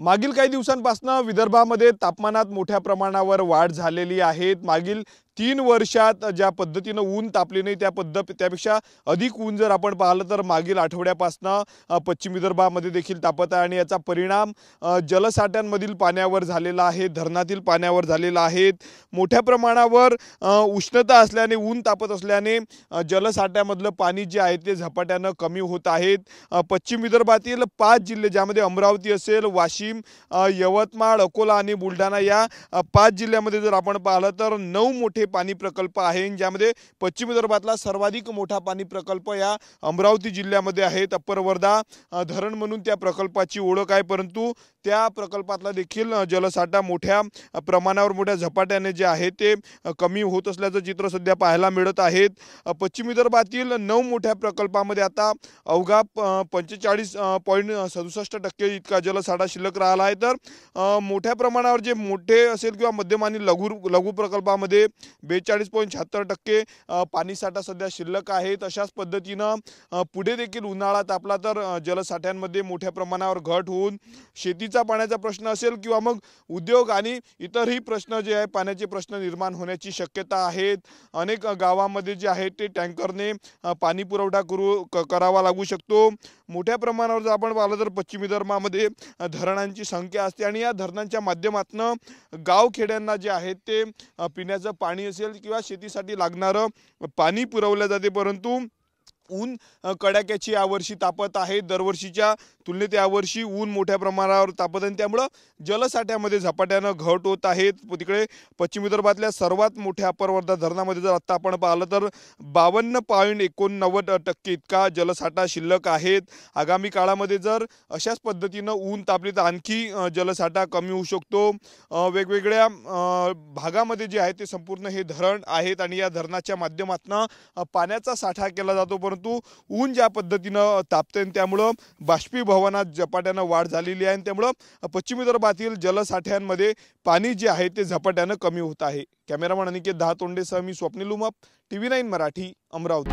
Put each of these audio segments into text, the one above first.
मागील काही दिवसांपासून विदर्भामध्ये तापमानात मोठ्या प्रमाणावर वाढ झालेली आहे। मागील 3 वर्षात ज्या पद्धतीने ऊन तापले नाही त्यापेक्षा अधिक ऊन जर आपण पाहिलं तर मागील आठवड्यापासून पश्चिम विदर्भामध्ये देखील तापत आहे आणि याचा परिणाम जलसाठ्यांमधील पाण्यावर झालेला आहे, धरणातील पाण्यावर झालेला आहे। मोठ्या प्रमाणावर उष्णता असल्याने ऊन तापत असल्याने जलसाठ्यामधलं पाणी जे आहे ते झपाट्याने कमी होत आहे। पश्चिम विदर्भातील 5 जिल्हे ज्यामध्ये अमरावती असेल, वाशिम, यवतमाळ, अकोला आणि बुलढाणा या 5 जिल्ह्यामध्ये जर आपण पाहिलं तर 9 मोठे पाणी प्रकल्प आहे, ज्यामध्ये पश्चिम विदर्भातला सर्वाधिक मोठा पाणी प्रकल्प या अमरावती जिल्ह्यामध्ये आहे। अप्पर वर्धा धरण म्हणून त्या प्रकल्पाची ओळख आहे, परंतु त्या प्रकल्पातला देखील जलसाठा मोठ्या प्रमाणावर मोठ्या झपाट्याने जे आहे ते कमी होत असल्याचं चित्र सध्या पाहायला मिळत आहे। पश्चिम विदर्भातील 9 मोठ्या प्रकल्पामध्ये आता अवघा 45.67% इतका जलसाठा शिल्लक राहिला आहे। तर मोठ्या प्रमाणावर जे मोठे असेल किंवा मध्यम आणि लघु प्रकल्पामध्ये 42.76% पाणीसाठा सध्या शिल्लक आहे। तशाच पद्धतीने पुढे देखील उन्हाळा तापला तर जलसाठ्यांमध्ये मोठ्या प्रमाणावर घट होऊन शेतीचा पाण्याचा प्रश्न असेल किंवा मग उद्योग आणि इतरही प्रश्न जे आहे पाण्याचे प्रश्न निर्माण होण्याची शक्यता आहे। अनेक गावांमध्ये जे आहे ते टँकरने पाणी पुरवठा करावा लागू शकतो। मोठ्या प्रमाणावर जर आपण पाहिलं तर पश्चिम विदर्भामध्ये धरणांची संख्या असते आणि या धरणांच्या माध्यमातून गावखेड्यांना जे आहे ते पिण्याचं पाणी असेल किंवा शेतीसाठी लागणारं पाणी पुरवलं जाते, परंतु ऊन कडाक्याची यावर्षी तापत आहे। दरवर्षीच्या तुलनेत यावर्षी ऊन मोठ्या प्रमाणावर तापत आहे, त्यामुळे जलसाठ्यामध्ये झपाट्याने घट होत आहे। तिकडे पश्चिम विदर्भातल्या सर्वात मोठ्या अप्पर वर्धा धरणामध्ये जर आता आपण पाहिलं तर 52.89% इतका जलसाठा शिल्लक आहे। आगामी काळामध्ये जर अशाच पद्धतीने ऊन तापले तर आणखी जलसाठा कमी होऊ शकतो। वेगवेगळ्या भागामध्ये जे आहे ते संपूर्ण हे धरण आहेत आणि या धरणाच्या माध्यमातून पाण्याचा साठा केला जातो, परंतु ऊन ज्या पद्धतीने तापते त्यामुळे बाष्पीभवनात झपाट्याने वाढ झालेली आहे, त्यामुळे पश्चिम विदर्भातील जलसाठ्यांमध्ये पाणी जे आहे ते झपाट्याने कमी होत आहे। कॅमेरामन अनिकेत दहातोंडेसह मी स्वप्नील उमप, TV9 मराठी, अमरावती।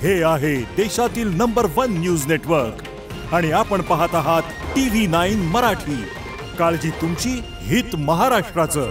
हे आहे देशातील नंबर 1 न्यूज नेटवर्क आणि आपण पाहत आहात TV9 मराठी। काळजी तुमची, हित महाराष्ट्राचं।